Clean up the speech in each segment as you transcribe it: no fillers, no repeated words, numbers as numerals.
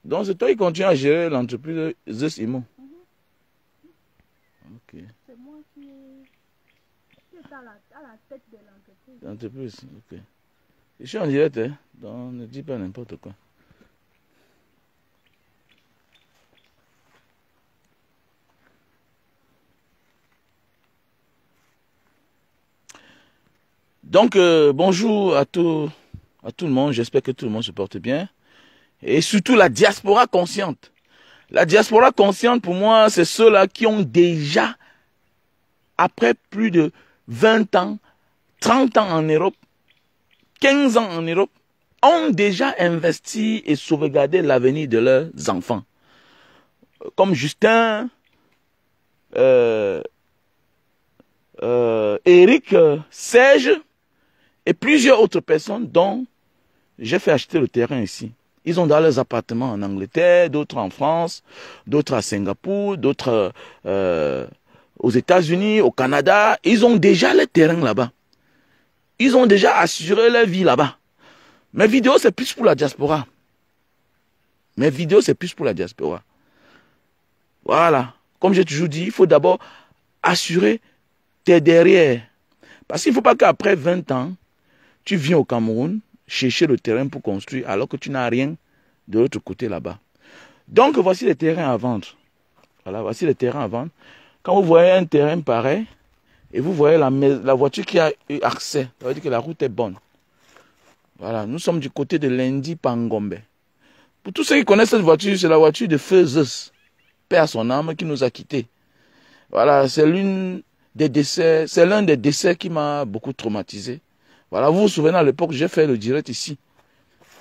Donc c'est toi qui continue à gérer l'entreprise Zeus Imo. Ok. C'est moi qui est à la tête de l'entreprise. L'entreprise, ok. Je suis en direct, hein, donc ne dis pas n'importe quoi. Donc, bonjour à tout le monde. J'espère que tout le monde se porte bien. Et surtout la diaspora consciente. La diaspora consciente, pour moi, c'est ceux-là qui ont déjà, après plus de 20 ans, 30 ans en Europe, 15 ans en Europe, ont déjà investi et sauvegardé l'avenir de leurs enfants. Comme Justin, Eric, Serge et plusieurs autres personnes dont j'ai fait acheter le terrain ici. Ils ont dans leurs appartements en Angleterre, d'autres en France, d'autres à Singapour, d'autres aux États-Unis, au Canada. Ils ont déjà les terrains là-bas. Ils ont déjà assuré leur vie là-bas. Mes vidéos, c'est plus pour la diaspora. Mes vidéos, c'est plus pour la diaspora. Voilà. Comme j'ai toujours dit, il faut d'abord assurer tes derrière. Parce qu'il ne faut pas qu'après 20 ans, tu viens au Cameroun chercher le terrain pour construire alors que tu n'as rien de l'autre côté là-bas. Donc, voici les terrains à vendre. Voilà, voici les terrains à vendre. Quand vous voyez un terrain pareil, et vous voyez la voiture qui a eu accès, ça veut dire que la route est bonne. Voilà, nous sommes du côté de Lendi Pangombe. Pour tous ceux qui connaissent cette voiture, c'est la voiture de Feu Zeus, paix à son âme, qui nous a quittés. Voilà, c'est l'un des décès qui m'a beaucoup traumatisé. Voilà, vous vous souvenez à l'époque, j'ai fait le direct ici.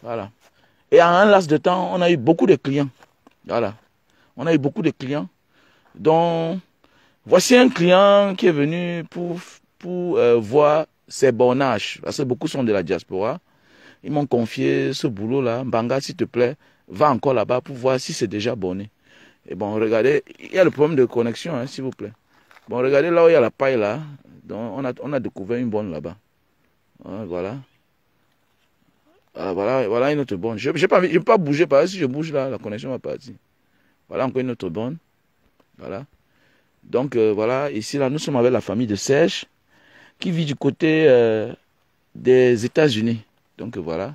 Voilà. Et en un laps de temps, on a eu beaucoup de clients. Voilà. On a eu beaucoup de clients. Donc, voici un client qui est venu pour voir ses bornages. Parce que beaucoup sont de la diaspora. Ils m'ont confié ce boulot-là. Mbanga, s'il te plaît, va encore là-bas pour voir si c'est déjà borné. Et bon, regardez, il y a le problème de connexion, hein, s'il vous plaît. Bon, regardez là où il y a la paille là. Donc, on a découvert une bonne là-bas. Voilà. Voilà une autre bonne. Je ne vais pas bouger parce que si je bouge là, la connexion va partir. Voilà encore une autre bonne. Voilà. Donc voilà, ici là, nous sommes avec la famille de Serge qui vit du côté des États-Unis. Donc voilà.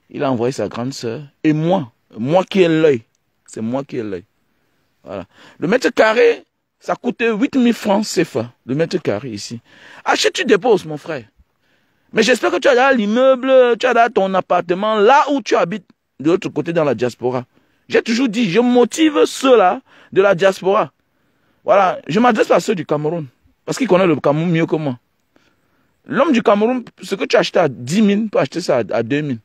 Il a envoyé sa grande sœur. Et moi qui ai l'œil. C'est moi qui ai l'œil. Voilà. Le mètre carré, ça coûtait 8000 francs CFA. Le mètre carré ici. Achète, tu déposes, mon frère. Mais j'espère que tu as là l'immeuble, tu as là ton appartement, là où tu habites, de l'autre côté dans la diaspora. J'ai toujours dit, je motive ceux-là de la diaspora. Voilà, je m'adresse à ceux du Cameroun, parce qu'ils connaissent le Cameroun mieux que moi. L'homme du Cameroun, ce que tu achètes à 10 000, peut acheter ça à 2 000.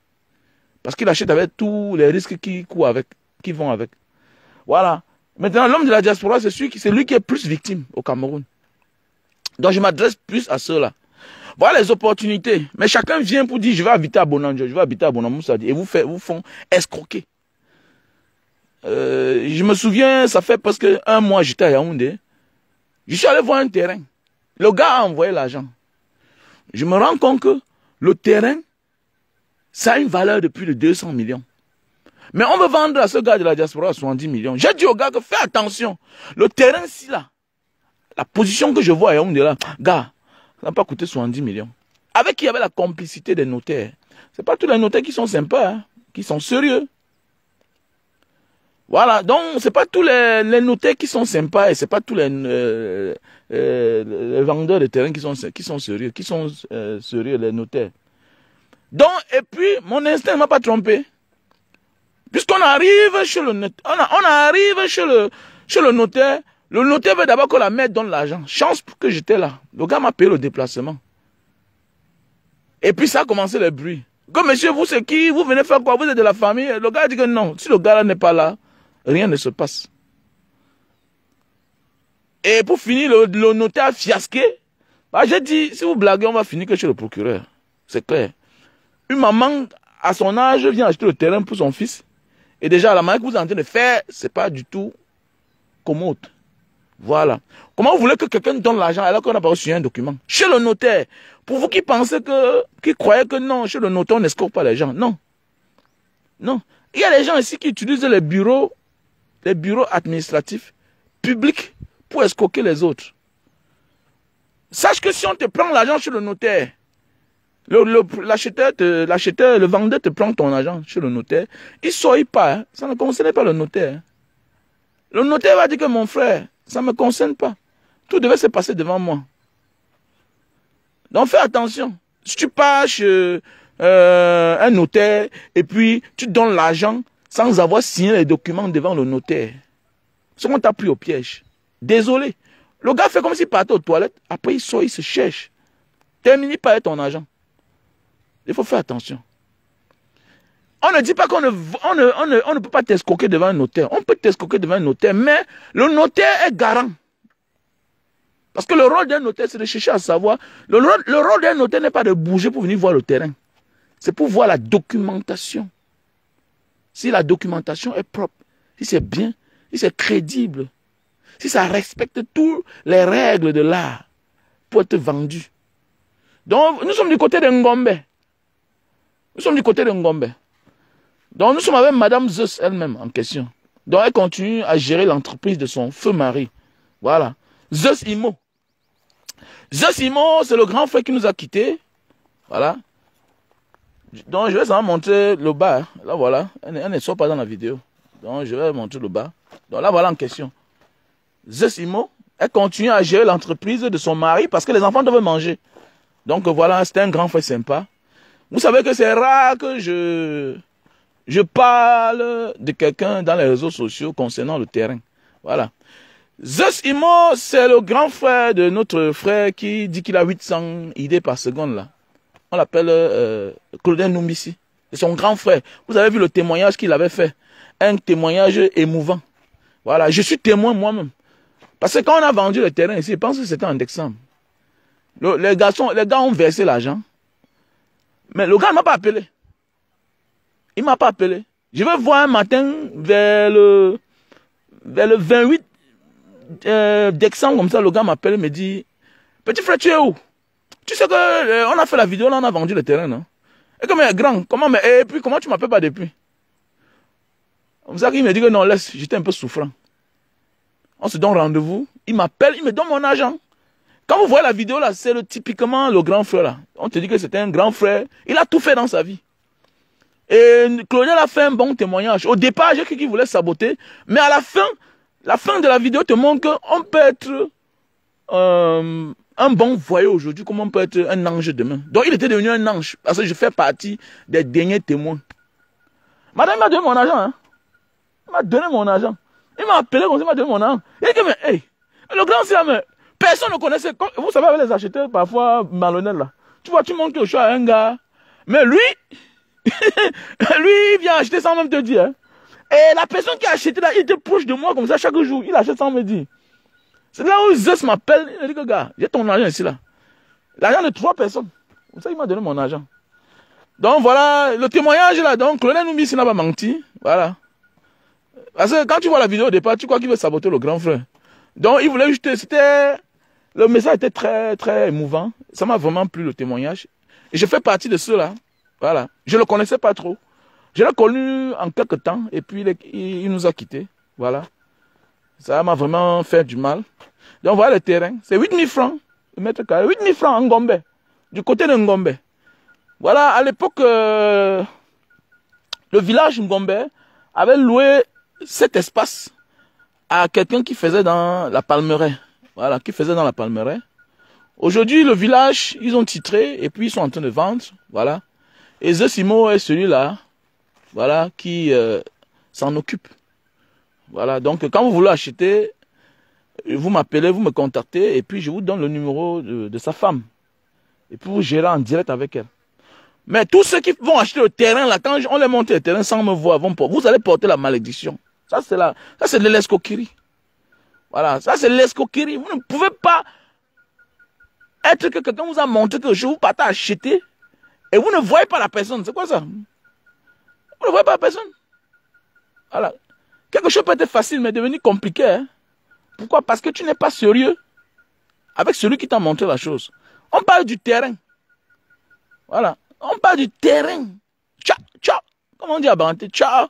Parce qu'il achète avec tous les risques qui vont avec. Voilà. Maintenant, l'homme de la diaspora, c'est lui qui est plus victime au Cameroun. Donc, je m'adresse plus à ceux-là. Voilà les opportunités. Mais chacun vient pour dire, je vais habiter à Bonanjo, je vais habiter à Bonamoussa. Et vous font escroquer. Je me souviens, ça fait presque un mois, j'étais à Yaoundé. Je suis allé voir un terrain. Le gars a envoyé l'argent. Je me rends compte que le terrain, ça a une valeur de plus de 200 millions. Mais on veut vendre à ce gars de la diaspora 70 millions. J'ai dit au gars que fais attention. Le terrain, si là, la position que je vois à Yaoundé là, gars, ça n'a pas coûté 70 millions. Avec qui il y avait la complicité des notaires. Ce n'est pas tous les notaires qui sont sympas, hein, qui sont sérieux. Voilà, donc ce n'est pas tous les notaires qui sont sympas et ce n'est pas tous les vendeurs de terrain qui sont sérieux, sérieux, les notaires. Donc, et puis, mon instinct ne m'a pas trompé. Puisqu'on arrive chez le notaire, on arrive chez le notaire. Le notaire veut d'abord que la mère donne l'argent. Chance que j'étais là. Le gars m'a payé le déplacement. Et puis ça a commencé le bruit. Comme monsieur, vous c'est qui? Vous venez faire quoi? Vous êtes de la famille? Le gars dit que non. Si le gars là n'est pas là, rien ne se passe. Et pour finir, le notaire a fiasqué. Bah, j'ai dit, si vous blaguez, on va finir que chez le procureur. C'est clair. Une maman, à son âge, vient acheter le terrain pour son fils. Et déjà, la manière que vous êtes en train de faire, c'est pas du tout commode. Voilà. Comment vous voulez que quelqu'un donne l'argent alors qu'on n'a pas reçu un document? Chez le notaire. Pour vous qui pensez qui croyez que non, chez le notaire, on n'escorte pas les gens. Non. Non. Il y a des gens ici qui utilisent les bureaux administratifs publics pour escroquer les autres. Sache que si on te prend l'argent chez le notaire, l'acheteur, le vendeur te prend ton argent chez le notaire, il ne saurait pas, hein. Ça ne concerne pas le notaire. Hein. Le notaire va dire que mon frère, ça ne me concerne pas. Tout devait se passer devant moi. Donc fais attention. Si tu pars chez un notaire et puis tu donnes l'argent sans avoir signé les documents devant le notaire, c'est qu'on t'a pris au piège. Désolé. Le gars fait comme s'il partait aux toilettes, après il sort, il se cherche. Termine par ton argent. Il faut faire attention. On ne dit pas qu'on ne peut pas t'escroquer devant un notaire. On peut t'escroquer devant un notaire, mais le notaire est garant. Parce que le rôle d'un notaire, c'est de chercher à savoir. Le rôle d'un notaire n'est pas de bouger pour venir voir le terrain. C'est pour voir la documentation. Si la documentation est propre, si c'est bien, si c'est crédible, si ça respecte toutes les règles de l'art pour être vendu. Donc, nous sommes du côté de Ngombe. Nous sommes du côté de Ngombe. Donc, nous sommes avec Madame Zeus elle-même en question. Donc, elle continue à gérer l'entreprise de son feu mari. Voilà. Zeus Imo. Zeus Imo, c'est le grand frère qui nous a quittés. Voilà. Donc, je vais vous montrer le bas. Là, voilà. Elle ne sort pas dans la vidéo. Donc, je vais montrer le bas. Donc, là, voilà en question. Zeus Imo, elle continue à gérer l'entreprise de son mari parce que les enfants doivent manger. Donc, voilà, c'était un grand frère sympa. Vous savez que c'est rare que je parle de quelqu'un dans les réseaux sociaux concernant le terrain. Voilà. Zeus Imo, c'est le grand frère de notre frère qui dit qu'il a 800 idées par seconde là. On l'appelle Claudin Numbissi. C'est son grand frère. Vous avez vu le témoignage qu'il avait fait. Un témoignage émouvant. Voilà, je suis témoin moi-même. Parce que quand on a vendu le terrain ici, je pense que c'était en décembre. Les gars ont versé l'argent. Mais le gars ne m'a pas appelé. Il ne m'a pas appelé. Je vais voir un matin vers le 28 décembre, comme ça, le gars m'appelle et me dit, petit frère, tu es où? Tu sais que on a fait la vidéo, là, on a vendu le terrain, non? Et comme il est grand, et puis comment tu m'appelles pas depuis? Comme ça qu'il me dit que non, laisse, j'étais un peu souffrant. On se donne rendez-vous, il m'appelle, il me donne mon argent. Quand vous voyez la vidéo là, c'est typiquement le grand frère là. On te dit que c'était un grand frère, il a tout fait dans sa vie. Et Claudel a fait un bon témoignage. Au départ, j'ai cru qu'il voulait saboter, mais à la fin de la vidéo te montre qu'on peut être un bon voyou aujourd'hui, comme on peut être un ange demain. Donc il était devenu un ange, parce que je fais partie des derniers témoins. Madame m'a donné mon argent, hein. Il m'a donné mon argent. Il m'a appelé comme ça, il m'a donné mon argent. Il dit, mais hey, le grand c'est mais personne ne connaissait. Vous savez, avec les acheteurs parfois malhonnêtes là. Tu vois, tu montres le choix à un gars. Mais lui, lui, il vient acheter sans même te dire. Hein. Et la personne qui a acheté là, il était proche de moi comme ça chaque jour. Il achète sans me dire. C'est là où Zeus m'appelle. Il me dit que gars, j'ai ton argent ici là. L'argent de 3 personnes. Comme ça, il m'a donné mon argent. Donc voilà, le témoignage là. Donc, Colonel Numbissi n'a pas menti. Voilà. Parce que quand tu vois la vidéo au départ, tu crois qu'il veut saboter le grand frère. Donc, il voulait juste. Le message était très, très émouvant. Ça m'a vraiment plu le témoignage. Et je fais partie de ceux-là. Voilà. Je ne le connaissais pas trop. Je l'ai connu en quelques temps. Et puis, il nous a quittés. Voilà. Ça m'a vraiment fait du mal. Donc, voilà le terrain. C'est 8 000 francs. Le mètre carré. 8 000 francs en Ngombe. Du côté de Ngombe. Voilà. À l'époque, le village Ngombe avait loué cet espace à quelqu'un qui faisait dans la Palmeraie. Voilà, qui faisait dans la Palmeraie. Aujourd'hui, le village, ils ont titré et puis ils sont en train de vendre. Voilà. Et Zesimo est celui-là, voilà, qui s'en occupe. Voilà, donc quand vous voulez acheter, vous m'appelez, vous me contactez et puis je vous donne le numéro de sa femme. Et puis vous gérez en direct avec elle. Mais tous ceux qui vont acheter le terrain, là, quand on les monte le terrain sans me voir, vous allez porter la malédiction. Ça, c'est de l'escroquerie. Voilà, ça, c'est l'escroquerie. Vous ne pouvez pas être que quelqu'un vous a montré que je vous partez acheter et vous ne voyez pas la personne. C'est quoi ça? Vous ne voyez pas la personne. Voilà. Quelque chose peut être facile, mais devenir compliqué. Hein? Pourquoi? Parce que tu n'es pas sérieux avec celui qui t'a montré la chose. On parle du terrain. Voilà. On parle du terrain. Ciao, ciao. Comment on dit à Banté? Ciao.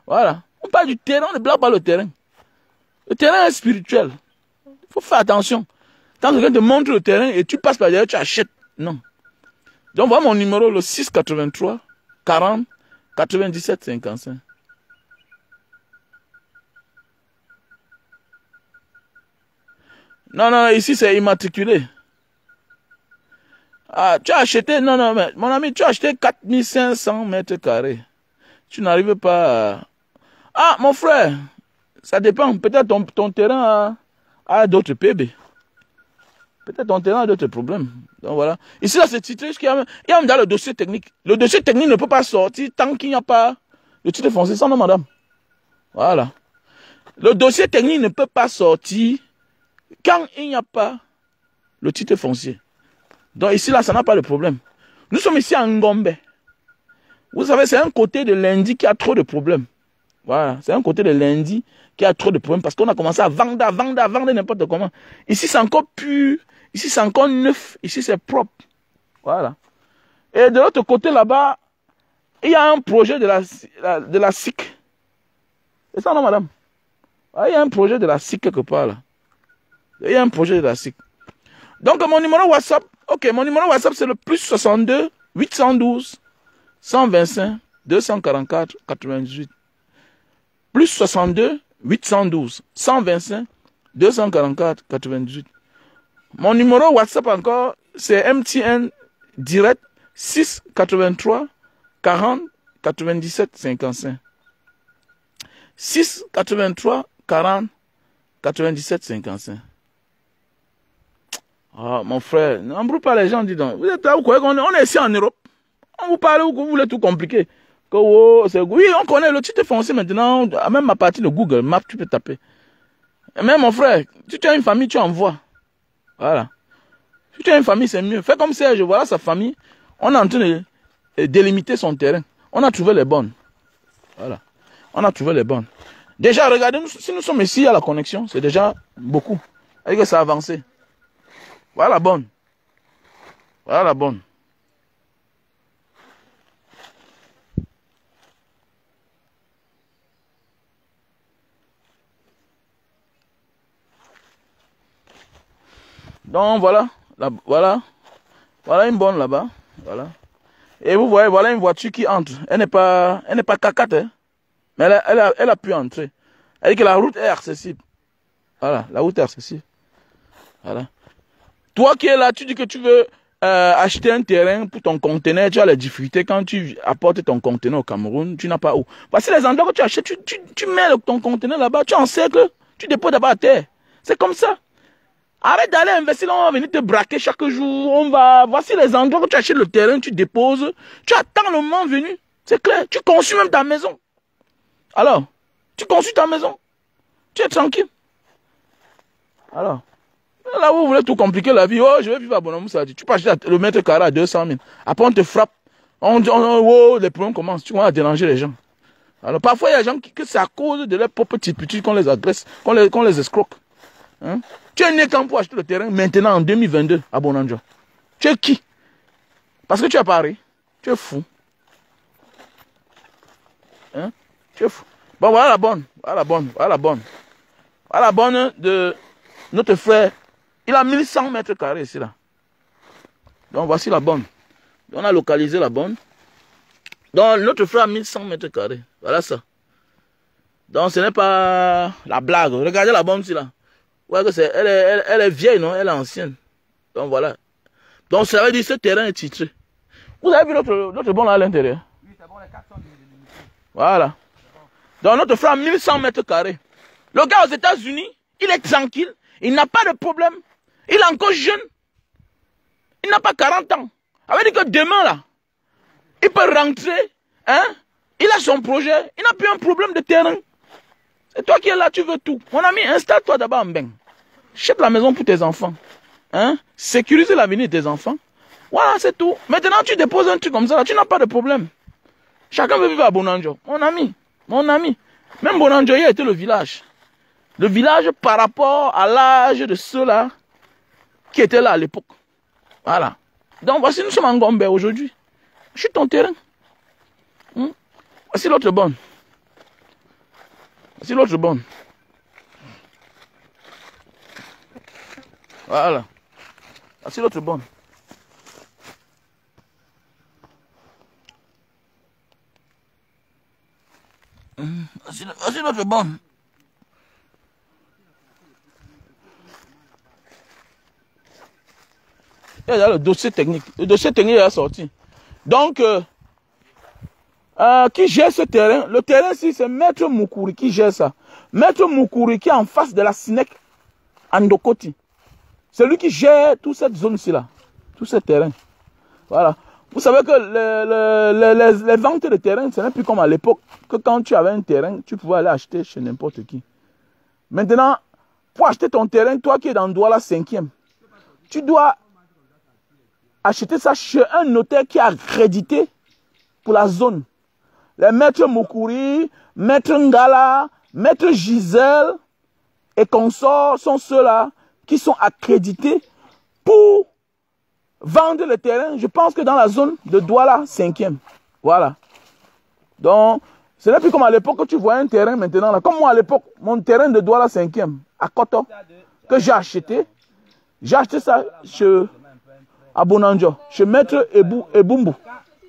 Voilà. On parle du terrain, on ne blague pas le terrain. Le terrain est spirituel. Il faut faire attention. Quand quelqu'un te montre le terrain et tu passes par derrière, tu achètes. Non. Donc voilà mon numéro, le 683 40 97 55. Non, non, ici c'est immatriculé. Ah, tu as acheté, non, non, mais, mon ami, tu as acheté 4500 mètres carrés. Tu n'arrives pas à... Ah, mon frère, ça dépend. Peut-être ton terrain a d'autres PB. Peut-être ton terrain a d'autres problèmes. Donc voilà. Ici, là, c'est titré. Il y a même dans le dossier technique. Le dossier technique ne peut pas sortir tant qu'il n'y a pas le titre foncier. Ça, non, madame. Voilà. Le dossier technique ne peut pas sortir quand il n'y a pas le titre foncier. Donc ici, là, ça n'a pas de problème. Nous sommes ici à Ngombe. Vous savez, c'est un côté de lundi qui a trop de problèmes. Voilà. C'est un côté de lundi qui a trop de problèmes parce qu'on a commencé à vendre n'importe comment. Ici, c'est encore pur. Ici, c'est encore neuf. Ici, c'est propre. Voilà. Et de l'autre côté, là-bas, il y a un projet de la SIC. C'est ça, non, madame? Ah, il y a un projet de la SIC quelque part, là. Il y a un projet de la SIC. Donc, mon numéro WhatsApp, ok, mon numéro WhatsApp, c'est le plus 62 812 125 244 98. Plus 62 812 125 244 98. Mon numéro WhatsApp encore, c'est MTN direct 6 83 40 97 55. 6 83 40 97 55. Ah, mon frère, n'embrouille pas les gens, dis donc. Vous êtes là, vous croyez qu'on est ici en Europe. On vous parle, vous voulez tout compliquer. Que, oh, oui, on connaît le titre foncier maintenant, même à partir de Google Maps, tu peux taper. Mais mon frère, si tu as une famille, tu envoies. Voilà. Si tu as une famille, c'est mieux. Fais comme Serge, voilà sa famille. On est en train de délimiter son terrain. On a trouvé les bonnes. Voilà. On a trouvé les bonnes. Déjà, regardez, si nous sommes ici à la connexion, c'est déjà beaucoup. Et que ça a avancé. Voilà la bonne. Voilà la bonne. Donc voilà, voilà une bonne là-bas, voilà. Et vous voyez, voilà une voiture qui entre. Elle n'est pas cacate, hein, mais elle a pu entrer. Elle dit que la route est accessible. Voilà, la route est accessible. Voilà. Toi qui es là, tu dis que tu veux acheter un terrain pour ton conteneur, tu as les difficultés quand tu apportes ton conteneur au Cameroun, tu n'as pas où. Voici les endroits que tu achètes, tu mets ton conteneur là-bas, tu en sais que tu déposes d'abord à terre. C'est comme ça. Arrête d'aller investir, on va venir te braquer chaque jour. Voici les endroits où tu achètes le terrain, tu déposes. Tu attends le moment venu. C'est clair. Tu construis même ta maison. Alors, tu construis ta maison. Tu es tranquille. Alors, là où vous voulez tout compliquer la vie. Oh, je vais vivre à Bonamoussa. Tu peux acheter le mètre carré à 200 000. Après, on te frappe. Oh, les problèmes commencent. Tu vas déranger les gens. Alors, parfois, il y a des gens que c'est à cause de leur propre typitude qu'on les agresse, qu'on les escroque. Hein? Tu es né quand pour acheter le terrain maintenant en 2022 à Bonanjo. Tu es qui? Parce que tu es à Paris. Tu es fou. Hein? Tu es fou. Bon, voilà la bonne. Voilà la bonne. Voilà la bonne. Voilà la bonne de notre frère. Il a 1100 mètres carrés ici là. Donc voici la bonne. On a localisé la bonne. Donc notre frère a 1100 mètres carrés. Voilà ça. Donc ce n'est pas la blague. Regardez la bonne ici là. Ouais, elle est vieille, non? Elle est ancienne. Donc voilà. Donc ça veut dire que ce terrain est titré. Vous avez vu notre bon là à l'intérieur? Oui, c'est bon, les 400 000. Voilà. Donc notre frère a 1100 mètres carrés. Le gars aux États-Unis, il est tranquille. Il n'a pas de problème. Il est encore jeune. Il n'a pas 40 ans. Ça veut dire que demain là, il peut rentrer. Hein? Il a son projet. Il n'a plus un problème de terrain. C'est toi qui es là, tu veux tout. Mon ami, installe-toi d'abord en Beng. Achète la maison pour tes enfants. Hein? Sécurise l'avenir de tes enfants. Voilà, c'est tout. Maintenant, tu déposes un truc comme ça, là, tu n'as pas de problème. Chacun veut vivre à Bonanjo. Mon ami. Même Bonanjo, il a été le village. Le village par rapport à l'âge de ceux-là qui étaient là à l'époque. Voilà. Donc, voici, nous sommes en Gombe aujourd'hui. Je suis ton terrain. Voici l'autre bonne. Voici l'autre bonne. Voilà. Voici l'autre bonne. Voici l'autre bonne. Il y a le dossier technique. Le dossier technique est sorti. Donc, qui gère ce terrain? Le terrain ici, c'est Maître Moukouri qui gère ça. Maître Moukouri qui est en face de la SINEC Andokoti. C'est lui qui gère toute cette zone-ci là. Tout ce terrain. Voilà. Vous savez que les ventes de terrain, ce n'est plus comme à l'époque que quand tu avais un terrain, tu pouvais aller acheter chez n'importe qui. Maintenant, pour acheter ton terrain, toi qui es dans Douala 5e, tu dois acheter ça chez un notaire qui est accrédité pour la zone. Les maîtres Moukouri, maître Ngala, maître Gisèle et consorts sont ceux-là qui sont accrédités pour vendre le terrain. Je pense que dans la zone de Douala 5e. Voilà. Donc, ce n'est plus comme à l'époque que tu vois un terrain maintenant. Là. Comme moi à l'époque, mon terrain de Douala 5e, à Koto, que j'ai acheté ça à Bonanjo, chez Maître Ebumbu.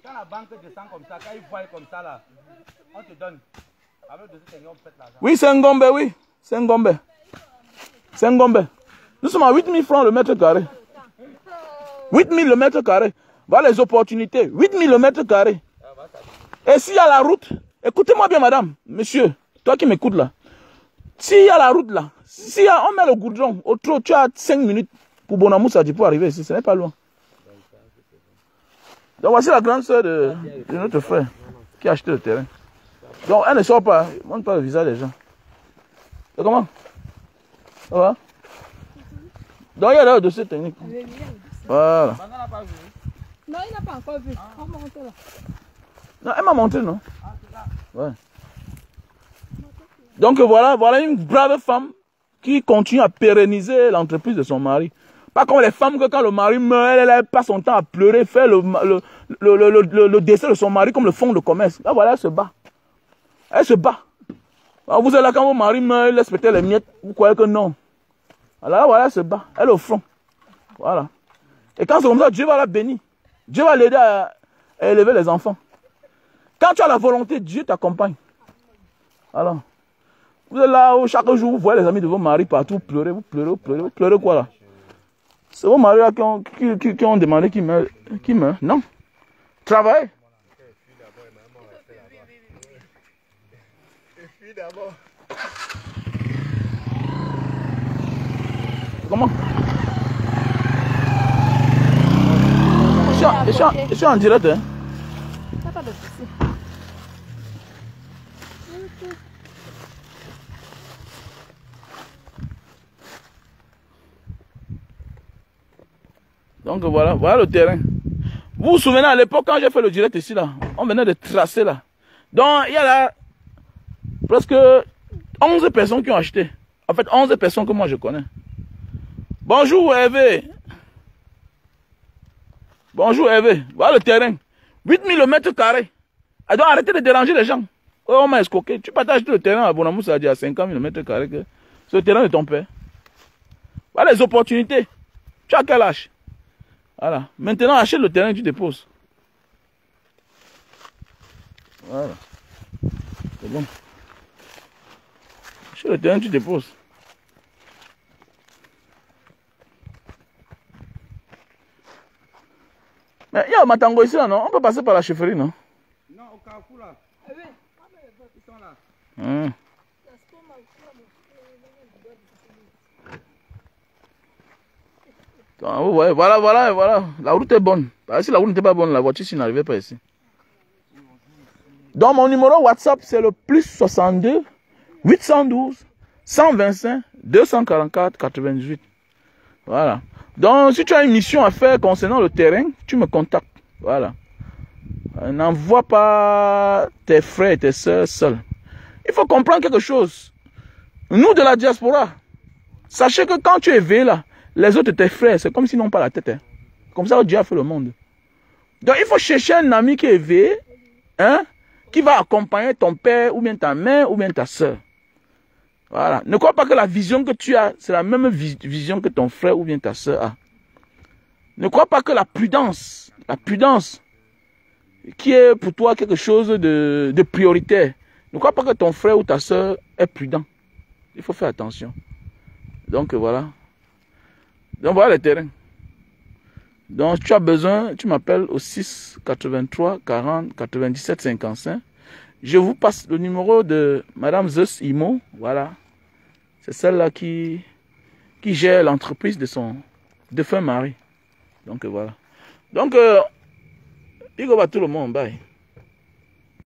Quand la banque descend comme ça, quand ils voient comme ça, là, on te donne. Avec de ce on fait l'argent. Oui, c'est un gombe, oui. C'est un gombe. C'est un gombe. Nous sommes à 8 000 francs le mètre carré. 8 000 le mètre carré. Voilà les opportunités. 8 000 le mètre carré. Et s'il y a la route, écoutez-moi bien, madame, monsieur, toi qui m'écoutes là. S'il y a la route là, on met le goudron, au trop, tu as 5 minutes pour Bonamoussa pour arriver ici, ce n'est pas loin. Donc voici la grande soeur de notre frère qui a acheté le terrain. Donc elle ne sort pas, elle ne montre pas le visage des gens. Et comment? Ça va? Donc il y a le dossier technique. Voilà. Non, il n'a pas encore vu. On monte là. Non, elle m'a montré, non? Ouais. Donc voilà une brave femme qui continue à pérenniser l'entreprise de son mari. Pas comme les femmes que quand le mari meurt, elle passe son temps à pleurer, faire le décès de son mari comme le fonds de commerce. Là voilà, elle se bat. Elle se bat. Alors, vous êtes là quand votre mari meurt, elle laisse peut-être les miettes, vous croyez que non. Alors là voilà, elle se bat. Elle est au front. Voilà. Et quand c'est comme ça, Dieu va la bénir. Dieu va l'aider à élever les enfants. Quand tu as la volonté, Dieu t'accompagne. Alors, vous êtes là où chaque jour, vous voyez les amis de vos maris partout pleurer, vous pleurez quoi là? C'est vos maris là qui ont demandé qui meurt. Non. Travaillez. Comment? Je suis en direct, hein. Pas de souci. Donc voilà le terrain. Vous vous souvenez à l'époque quand j'ai fait le direct ici là, on venait de tracer là. Donc il y a là presque 11 personnes qui ont acheté. En fait 11 personnes que moi je connais. Bonjour Hervé. Bonjour Hervé. Voilà le terrain. 8 000 mètres carrés. Elle doit arrêter de déranger les gens. Oh, on m'a escroqué. Tu partages le terrain à Bonamoussa, ça dit à 50 000 mètres carrés que c'est le terrain de ton père. Voilà les opportunités. Tu as quel âge? Voilà. Maintenant, achète le terrain et tu déposes. Voilà. C'est bon. Achète le terrain et tu déposes. Mais il y a un matango ici, là, non? On peut passer par la chefferie, non? Non, au Carrefour là. Ils sont là. Ouais, voilà. La route est bonne. Si la route n'était pas bonne, la voiture n'arrivait pas ici. Donc mon numéro WhatsApp, c'est le +62 812 125 244 98. Voilà. Donc si tu as une mission à faire concernant le terrain, tu me contactes. Voilà. N'envoie pas tes frères et tes soeurs seuls. Il faut comprendre quelque chose. Nous de la diaspora, sachez que quand tu es éveillé là, les autres tes frères, c'est comme s'ils n'ont pas la tête. Hein. Comme ça, Dieu a fait le monde. Donc, il faut chercher un ami qui est éveillé, hein, qui va accompagner ton père, ou bien ta mère, ou bien ta soeur. Voilà. Ne crois pas que la vision que tu as, c'est la même vision que ton frère ou bien ta soeur a. Ne crois pas que la prudence qui est pour toi quelque chose de prioritaire, ne crois pas que ton frère ou ta soeur est prudent. Il faut faire attention. Donc voilà. Donc voilà le terrain. Donc tu as besoin, tu m'appelles au 6 83 40 97 55. Je vous passe le numéro de Madame Zeus Imo. Voilà. C'est celle-là qui gère l'entreprise de son défunt mari. Donc voilà. Donc, il va tout le monde, bye.